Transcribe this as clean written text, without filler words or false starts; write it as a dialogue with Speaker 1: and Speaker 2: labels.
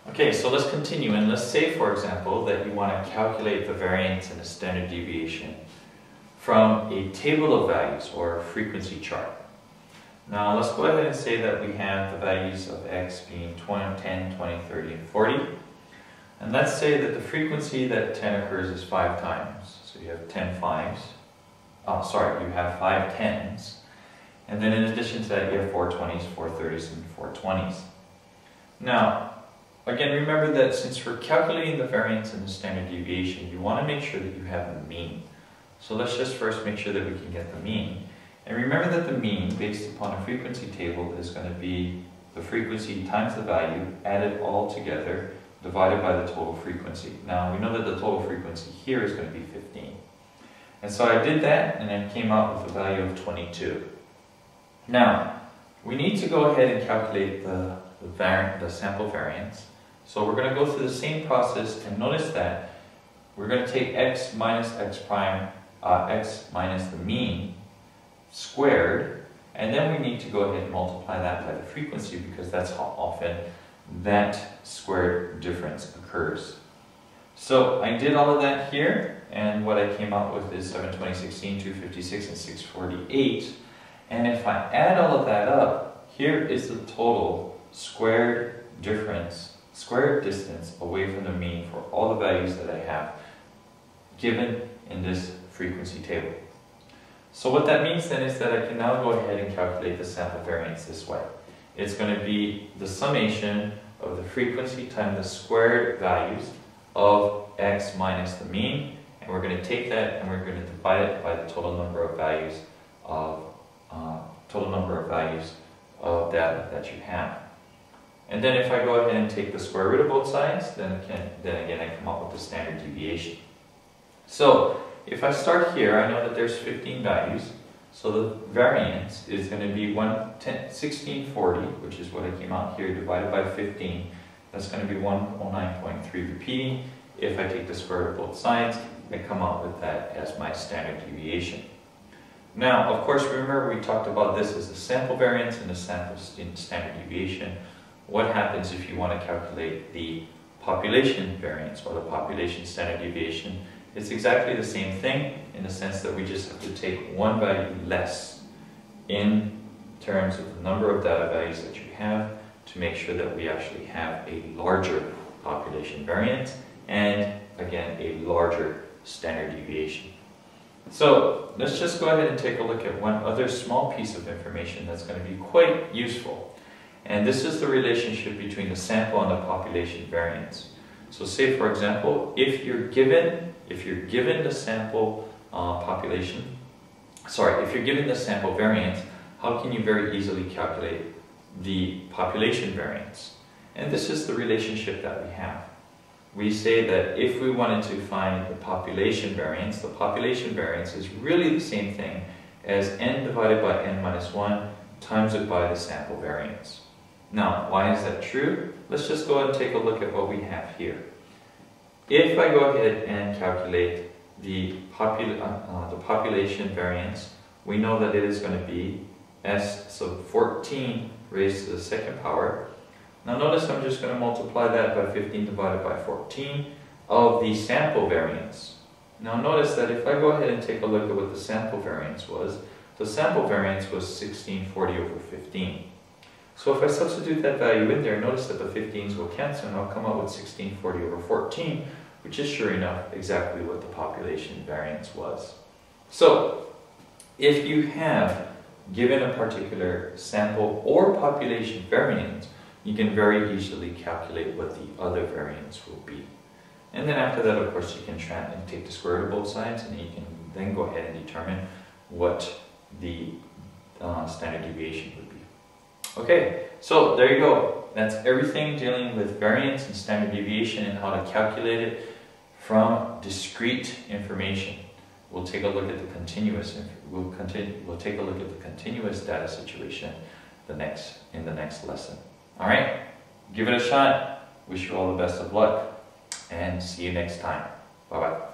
Speaker 1: Okay, so let's continue, and let's say, for example, that you want to calculate the variance and the standard deviation from a table of values or a frequency chart. Now let's go ahead and say that we have the values of x being 20, 10, 20, 30, and 40. And let's say that the frequency that 10 occurs is 5 times. So you have 10 fives. You have 5 10s. And then in addition to that, you have 4 20s, 4 30s, and 4 20s. Now, again, remember that since we're calculating the variance and the standard deviation, you want to make sure that you have the mean. So let's just first make sure that we can get the mean. And remember that the mean, based upon a frequency table, is going to be the frequency times the value, added all together, divided by the total frequency. Now, we know that the total frequency here is going to be 15. And so I did that, and I came out with a value of 22. Now, we need to go ahead and calculate the sample variance. So we're going to go through the same process, and notice that we're going to take x minus x prime, x minus the mean squared, and then we need to go ahead and multiply that by the frequency, because that's how often that squared difference occurs. So I did all of that here, and what I came out with is 7, 20, 16, 256, and 648. And if I add all of that up, here is the total squared difference, squared distance away from the mean for all the values that I have given in this frequency table. So what that means then is that I can now go ahead and calculate the sample variance this way. It's going to be the summation of the frequency times the squared values of x minus the mean, and we're going to take that and we're going to divide it by the total number of values of data that you have. And then if I go ahead and take the square root of both sides, then again I come up with the standard deviation. So if I start here, I know that there's 15 values, so the variance is going to be 1640, which is what I came out here, divided by 15. That's going to be 109.3 repeating. If I take the square root of both sides, I come out with that as my standard deviation. Now, of course, remember we talked about this as the sample variance and the sample standard deviation. What happens if you want to calculate the population variance or the population standard deviation? It's exactly the same thing, in the sense that we just have to take one value less in terms of the number of data values that you have to make sure that we actually have a larger population variance and, again, a larger standard deviation. So let's just go ahead and take a look at one other small piece of information that's going to be quite useful. And this is the relationship between the sample and the population variance. So say, for example, if you're given the sample if you're given the sample variance, how can you very easily calculate the population variance? And this is the relationship that we have. We say that if we wanted to find the population variance is really the same thing as n divided by n minus 1 times it by the sample variance. Now, why is that true? Let's just go ahead and take a look at what we have here. If I go ahead and calculate the population variance, we know that it is going to be so 14 raised to the second power. Now notice I'm just going to multiply that by 15 divided by 14 of the sample variance. Now notice that if I go ahead and take a look at what the sample variance was, the sample variance was 1640 over 15. So if I substitute that value in there, notice that the 15s will cancel and I'll come out with 1640 over 14, which is sure enough exactly what the population variance was. So if you have given a particular sample or population variance, you can very easily calculate what the other variance will be. And then after that, of course, you can take the square root of both sides, and you can then go ahead and determine what the standard deviation would be. Okay, so there you go. That's everything dealing with variance and standard deviation and how to calculate it from discrete information. We'll take a look at the continuous. We'll take a look at the continuous data situation in the next lesson. All right, give it a shot. Wish you all the best of luck, and see you next time. Bye bye.